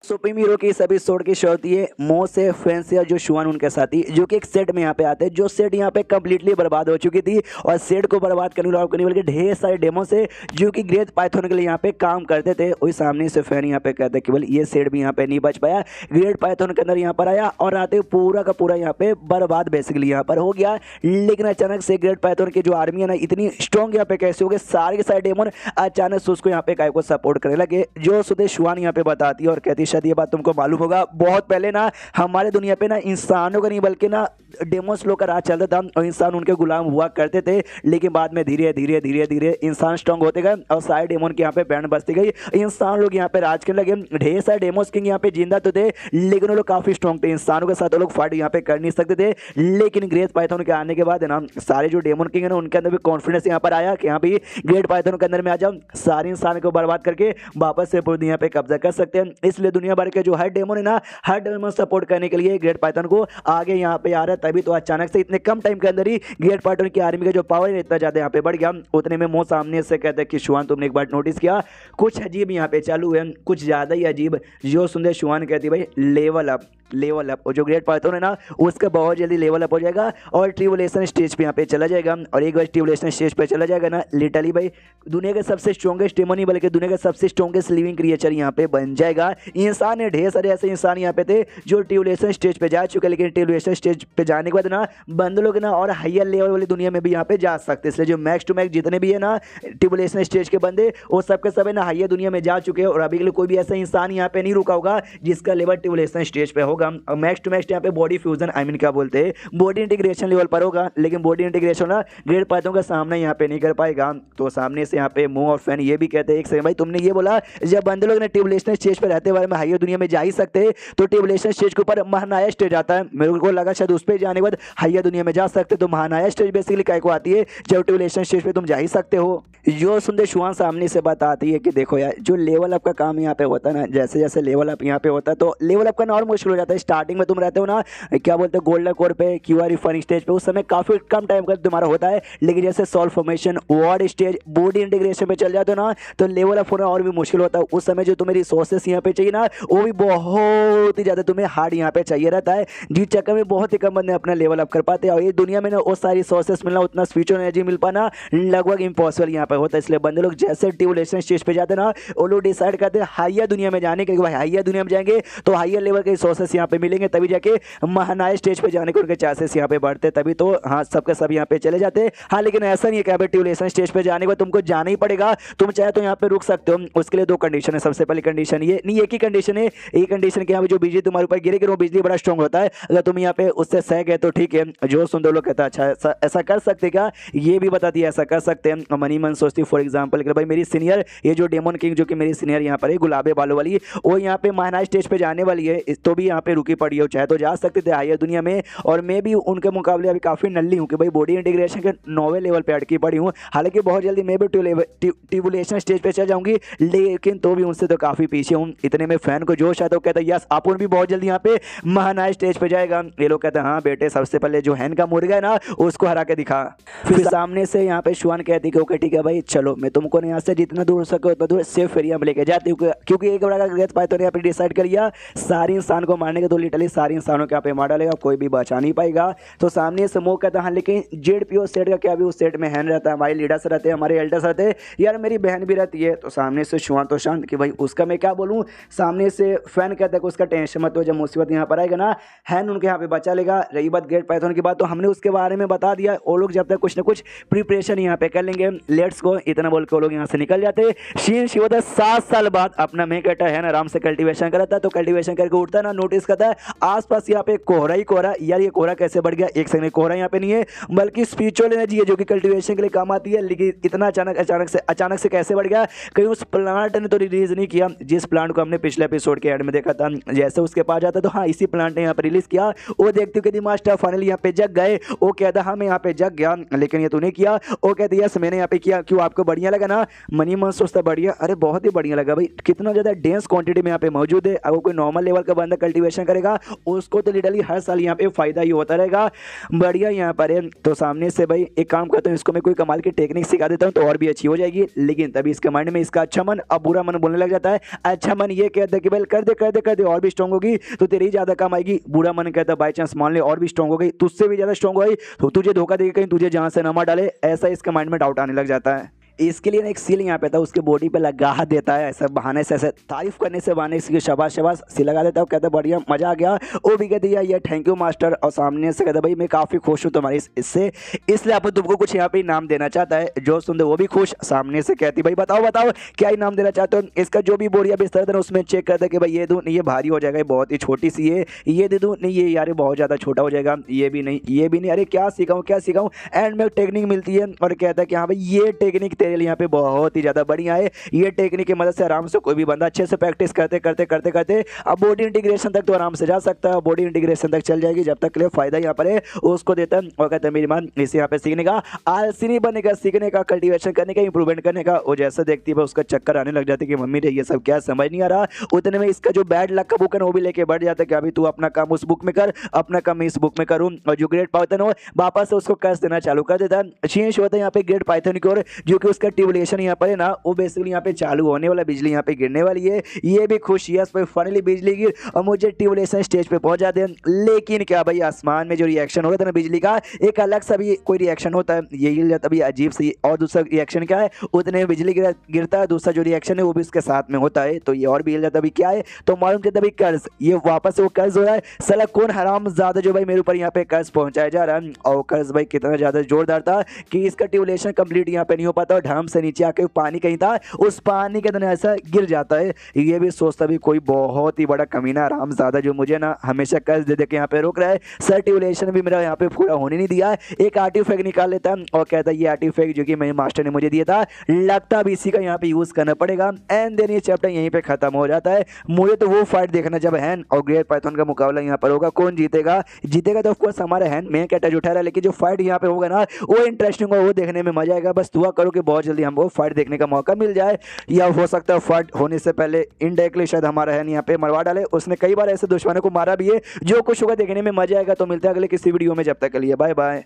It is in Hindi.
सुप्रीम हीरो की इस एपिसोड की शो होती है मो से फेंसियर जो शुआन उनके साथी जो कि एक सेट में यहाँ पे आते हैं, जो सेट यहाँ पे कम्प्लीटली बर्बाद हो चुकी थी और सेट को बर्बाद करने वाले ढेर सारे डेमो से जो कि ग्रेट पाइथन के लिए यहाँ पे काम करते थे। वही सामने से फैन यहाँ पे कहते हैं केवल ये सेट भी यहाँ पे नहीं बच पाया, ग्रेट पाइथन के अंदर यहाँ पर आया और आते पूरा का पूरा यहाँ पे बर्बाद बेसिकली यहाँ पर हो गया। लेकिन अचानक से ग्रेट पाइथन की जो आर्मी है ना इतनी स्ट्रॉन्ग यहाँ पे कैसे हो गए, सारे के सारे डेमोन अचानक से उसको यहाँ पे काय को सपोर्ट करने लगे। जो सुदे शुआन यहाँ पे बताती है और कहती शायद ये बात तुमको मालूम होगा, बहुत पहले ना हमारे दुनिया पे ना इंसानों का नहीं बल्कि ना डेमोस लोग का राज चलता था और इंसान उनके गुलाम हुआ करते थे। लेकिन बाद में धीरे धीरे धीरे धीरे इंसान स्ट्रांग होते गए और सारे डेमोन के यहाँ पे बैंड बजती गई, इंसान लोग यहाँ पे राज करने लगे। ढेर सारे डेमोस किंग यहाँ पे जिंदा तो थे लेकिन वो लोग काफी स्ट्रांग थे, इंसानों के साथ वो लोग फाइट यहाँ पे कर नहीं सकते थे। लेकिन ग्रेट पाइथन के आने के बाद है ना सारे जो डेमोन किंग है ना उनके अंदर भी कॉन्फिडेंस यहाँ पर आया कि यहाँ भी ग्रेट पाइथन के अंदर में आ जाओ, सारे इंसान को बर्बाद करके वापस से पूरी दुनिया पे कब्जा कर सकते हैं। इसलिए दुनिया भर के जो हर डेमोन है ना हर डेमोन सपोर्ट करने के लिए ग्रेट पाइथन को आगे यहाँ पे आ रहा है। तभी तो अचानक से इतने कम टाइम के अंदर ही ग्रेट पाइथन की आर्मी का जो पावर है इतना ज्यादा यहाँ पे बढ़ गया। उतने में मुंह सामने से कहते हैं कि शुआन तुमने एक बार नोटिस किया कुछ अजीब यहाँ पे चालू है, कुछ ज्यादा ही अजीब। जो सुनते शुआन कहती भाई लेवल अप लेवल अप, और जो ग्रेट पाइथन है ना उसका बहुत जल्दी लेवल अप हो जाएगा और ट्रिबुलेशन स्टेज पे यहाँ पे चला जाएगा। और एक बार ट्रिबुलेशन स्टेज पे चला जाएगा ना लिटरली भाई दुनिया के सबसे स्ट्रॉन्गेस्ट डेमन नहीं बल्कि दुनिया का सबसे स्ट्रॉन्गेस्ट लिविंग क्रिएचर यहाँ पे बन जाएगा। इंसान है ढेर सारे ऐसे इंसान यहाँ पे थे जो ट्रिबुलेशन स्टेज पे जा चुके, लेकिन ट्रिबुलेशन स्टेज पे जाने के बाद ना बंद लोग ना और हायर लेवल वाली दुनिया में भी यहाँ पे जा सकते। इसलिए जो मैक्स टू मैक्स जितने भी है ना ट्रिबुलेशन स्टेज के बंदे वो सबके सब है ना हायर दुनिया में जा चुके हैं और अभी के लिए कोई भी ऐसा इंसान यहाँ पे नहीं रुका होगा जिसका लेवल ट्रिबुलेशन स्टेज पे होगा। और मैक्स टू मैक्स यहाँ पे बॉडी फ्यूजन आई मीन क्या बोलते हैं बॉडी इंटीग्रेशन लेवल पर होगा, लेकिन बॉडी इंटीग्रेशन ना ग्रेट पाइथन का सामना यहाँ पे नहीं कर पाएगा। तो सामने से यहाँ पे मो और फैन ये भी कहते हैं एक सेकंड भाई तुमने ये बोला जब बंदे लोग ट्रिबुलेशन स्टेज पे रहते वाले में हायर दुनिया में जा ही सकते तो ट्रिबुलेशन स्टेज के ऊपर महानाया स्टेज आता है, मेरे को लगा शायद उस पर जाने के बाद हायर दुनिया में जा सकते। तो महानाया स्टेज बेसिकली काय को आती है जब ट्रिबुलेशन स्टेज पे तुम जा ही सकते हो। जो सुनते शुआन सामने से बताती है कि देखो यार जो लेवल अप का काम यहाँ पे होता है ना, जैसे जैसे लेवल अप यहाँ पे होता है तो लेवल अप करना और मुश्किल हो जाता है। स्टार्टिंग में तुम रहते हो ना क्या बोलते हैं गोल्डन कोर पे क्यूआर रिफाइनिंग स्टेज पे, उस समय काफी कम टाइम का तुम्हारा होता है। लेकिन जैसे solve formation ward stage body integration पे चल जाते हो ना तो लेवल अप होना और भी मुश्किल होता है। उस समय जो तुम्हें रिसोर्सेस यहाँ पे चाहिए ना वो भी बहुत ही ज्यादा तुम्हें हार्ड यहाँ पे चाहिए रहता है, जिस चक्कर में बहुत ही कम बंदे अपना लेवल अप कर पाते हैं। और ये दुनिया में ना वो सारी रिसोर्सेस मिलना उतना स्पीच एनर्जी मिल पाना लगभग इम्पॉसिबल यहाँ पे होता है। इसलिए बंदे लोग जैसे ट्रिबुलेशन स्टेज पे जाते ना वो लोग डिसाइड करते हैं हाइयर दुनिया में जाने के, भाई हाइयर दुनिया में जाएंगे तो हाइयर लेवल के रिसोर्सेस यहाँ पे मिलेंगे तभी जाके महानाया स्टेज पे जाने के उनके चांसेस यहाँ पे बढ़ते, तभी तो हाँ सबके सब यहाँ पे चले जाते। हाँ लेकिन ऐसा नहीं है कि ट्रिबुलेशन स्टेज पे जाने के बाद तुमको जाना ही पड़ेगा, तुम चाहे तो यहाँ पे रुक सकते हो। उसके लिए दो कंडीशन है। सबसे पहली कंडीशन ये नहीं एक ही कंडीशन है, एक कंडीशन के यहाँ पे जो बिजली तुम्हारे ऊपर गिरेगी वो बिजली बड़ा स्ट्रॉन्ग होता है, अगर तुम यहाँ पे उससे सह गए तो ठीक है। जो सुन दो लोग कहता है अच्छा ऐसा कर सकते क्या, ये भी बताती है ऐसा कर सकते हैं। मनी मन सोचती फॉर एग्जाम्पल भाई मेरी सीनियर ये जो डेमन किंग जो कि मेरी सीनियर यहाँ पर है गुलाबे बालों वाली वो यहाँ पे महानाया स्टेज पे जाने वाली है तो भी यहाँ पे रुकी पड़ी हो, चाहे तो जा सकते थे हायर दुनिया में। और मैं भी उनके मुकाबले अभी काफी नल्ली हूँ कि भाई बॉडी इंटीग्रेशन के 9वें लेवल पे अटकी पड़ी हूँ। हालांकि बहुत जल्दी मैं भी ट्रिबुलेशन स्टेज पे चल जाऊंगी लेकिन तो भी उनसे तो काफी पीछे हूँ। इतने में फैन को जोश आता है, कहता है यस अपुन भी बहुत जल्दी यहाँ पे महानाया स्टेज पे जाएगा। ये लोग कहते हैं हाँ बेटे सबसे पहले जो हैन का मुर्गा है ना उसको हरा के दिखा। फिर सामने से यहाँ पे शुआन कहती है ओके ठीक है भाई चलो मैं तुमको यहाँ से जितना दूर सके उतना दूर सेफ एरिया में लेके जाती हूँ, क्योंकि एक बार अगर ग्रेट पाइथन यहाँ पे डिसाइड कर लिया सारे इंसान को मारने के तो लिटरली सारे इंसानों के यहाँ पे मार डालेगा, कोई भी बचा नहीं पाएगा। तो सामने से मो कहता है हाँ लेकिन जेडपीओ सेट का क्या भी उस सेट में हैन रहता है, हमारे लीडर्स रहते हैं हमारे एल्डर्स रहते हैं, यार मेरी बहन भी रहती है। तो सामने से शुआन तो शांत कि भाई उसका मैं क्या बोलूँ। सामने से फैन कहता है कि उसका टेंशन मत हो, जब मुसीबत यहाँ पर आएगा ना हैन उनके यहाँ पे बचा लेगा। रही बात ग्रेट पाइथन की बात तो हमने उसके बारे में बता दिया, वो लोग जब तक कुछ ना कुछ प्रिपरेशन यहाँ पे कर लेंगे लेट्स गो इतना बोल के वो लोग यहाँ से निकल जाते। शीन शिवदा 7 साल बाद अपना मैं कहता है ना आराम से कल्टीवेशन करता है, तो कल्टीवेशन करके उठता है ना नोटिस करता है आसपास यहाँ पे कोहरा ही कोहरा। यार ये कोहरा कैसे बढ़ गया, एक सेकंड कोहरा यहाँ पे नहीं है बल्कि स्पिरिचुअल एनर्जी है जो कि कल्टीवेशन के लिए काम आती है, लेकिन इतना अचानक से कैसे बढ़ गया। कहीं उस प्लांट ने तो रिलीज नहीं किया जिस प्लांट को हमने पिछले एपिसोड के एंड में देखा था, जैसे उसके पास जाता तो हाँ इसी प्लांट ने यहाँ पे रिलीज किया। वो देखते हो कि मास्टर फाइनली यहाँ पे जग गए, वो कहता हाँ मैं यहाँ पे जग गया लेकिन ये तूने किया। वो कहते यस मैंने यहाँ पे किया, क्यों आपको बढ़िया लगा ना। मनी मन सोचता बढ़िया, अरे बहुत ही बढ़िया लगा भाई, कितना ज्यादा डेंस क्वांटिटी में यहाँ पे मौजूद है। अगर कोई नॉर्मल लेवल का बंदा कल्टीवेशन इंटीग्रेशन करेगा उसको तो लिटरली हर साल यहाँ पे फायदा ही होता रहेगा। बढ़िया यहाँ पर है। तो सामने से भाई एक काम करता हूँ, इसको मैं कोई कमाल की टेक्निक सिखा देता हूँ तो और भी अच्छी हो जाएगी। लेकिन तभी इसके माइंड में इसका अच्छा मन अब बुरा मन बोलने लग जाता है। अच्छा मन ये कहता है कि भाई कर दे कर दे कर दे और भी स्ट्रॉन्ग होगी तो तेरी ज्यादा काम आएगी। बुरा मन कहता है बाई चांस मान ले और भी स्ट्रॉन्ग हो गई, तुझसे भी ज्यादा स्ट्रॉन्ग हो गई तो तुझे धोखा देगी, कहीं तुझे जहां से न मार डाले। ऐसा इसके माइंड में डाउट आने लग जाता है। इसके लिए एक सील यहाँ पे था उसके बॉडी पे लगा देता है, ऐसा बहाने से, ऐसे तारीफ करने से बहाने से शाबाश शाबाश सी लगा देता है। कहता है बढ़िया मजा आ गया। वो भी कहती है ये थैंक यू मास्टर। और सामने से कहता है भाई मैं काफ़ी खुश हूँ तुम्हारी इससे, इसलिए आप तुमको कुछ यहाँ पे इनाम देना चाहता है। जो सुनते वो भी खुश। सामने से कहती भाई बताओ बताओ क्या इनाम देना चाहते हो। इसका जो भी बोरिया बिस्तर था उसमें चेक करता है कि भाई ये दूँ नहीं, ये भारी हो जाएगा, ये बहुत ही छोटी सी है, ये दे दूँ नहीं, ये यार बहुत ज़्यादा छोटा हो जाएगा, ये भी नहीं, ये भी नहीं, अरे क्या सिखाऊँ क्या सिखाऊँ। एंड में टेक्निक मिलती है और कहता है कि हाँ भाई ये टेक्निक तेरे लिए यहाँ पे बहुत ही ज़्यादा बढ़िया है। ये टेक्निक की मदद से आराम से कोई भी बंदा अच्छे से प्रैक्टिस करते करते करते करते अब बॉडी इंटीग्रेशन तक तो आराम से जा सकता है। बॉडी इंटीग्रेशन तक चल जाएगी जब तक के लिए फायदा यहाँ पर है उसको देता है। और कहते हैं मेरी मान इसे यहाँ पे सीखने का, आलसी नहीं बनने का, सीखने का, कल्टीवेशन करने का, इंप्रूवमेंट करने का। वो जैसा देखती है उसका चक्कर आने लग जाती है कि मम्मी रे ये सब क्या समझ नहीं आ रहा। उतने में इसका जो बैड लक का बुक है वो भी लेके बढ़ जाता है कि अभी तू अपना काम उस बुक में कर, अपना काम इस बुक में करूँ। और जो ग्रेट पाइथन हो वापस से उसको कर्ज देना चालू कर देता है। चेंज होता है यहाँ पे ग्रेट पाइथन की ओर, जो कि उसका ट्यूबुलेशन यहाँ पर है ना वो बेसिकली यहाँ पे चालू होने वाला, बिजली यहाँ पे गिरने वाली है। ये भी खुश यस भाई फाइनली बिजली गिर और मुझे ट्यूबुलेशन स्टेज पे पहुंच जाते हैं। लेकिन क्या भाई आसमान में जो रिएक्शन हो रहा था ना बिजली का, एक अलग सा भी कोई रिएक्शन होता है, ये हिल जाता है अजीब सी। और दूसरा रिएक्शन क्या है, उतने में बिजली गिरता है, दूसरा जो रिएक्शन है वो भी उसके साथ में होता है तो ये और भी हिल जाता है। अभी क्या है तो मालूम चलता है कर्ज, ये वापस से वो कर्ज हो रहा है। साला कौन हराम ज्यादा जो भाई मेरे ऊपर यहाँ पे कर्ज पहुंचाया जा रहा है। और कर्ज भाई कितना ज्यादा जोरदार था कि इसका ट्यूबुलेशन कंप्लीट यहाँ पे नहीं हो पाता और ढाम से नीचे आके पानी कहीं था, उस पानी के अंदर ऐसा गिर जाता है। ये भी सोचता भी कोई बहुत ही बड़ा कमीना आराम ज्यादा जो मुझे ना हमेशा कर्ज दे दे के यहाँ पे रोक रहा है। सर्टिफिकेशन भी मेरा यहाँ पे पूरा होने नहीं दिया है। एक आर्टिफैक्ट निकाल लेता है और कहता है ये आर्टिफैक्ट जो कि मेरे मास्टर ने मुझे दिया था लगता भी इसी का यहाँ पे यूज करना पड़ेगा। एंड देन ये चैप्टर यहीं पे खत्म हो जाता है। मुझे तो वो फाइट देखना जब हैन और ग्रेट पाइथन का मुकाबला यहाँ पर होगा, कौन जीतेगा। जीतेगा तो ऑफकोर्स हमारा हैन, मेन कैरेक्टर उठा रहा है, लेकिन जो फाइट यहाँ पे होगा ना वो इंटरेस्टिंग होगा, वो देखने में मजा आएगा। बस दुआ करो कि बहुत जल्दी हमको फाइट देखने का मौका मिल जाए, या हो सकता है फाइट होने से पहले इनडायरेक्टली शायद हमारा हैन यहाँ पे मरवा डाले। उसने कई बार ऐसे दुश्मनों को मारा भी है। जो कुछ होगा देखने में मजा आएगा। तो मिलता है अगले किसी वीडियो में, जब तक के लिए बाय बाय।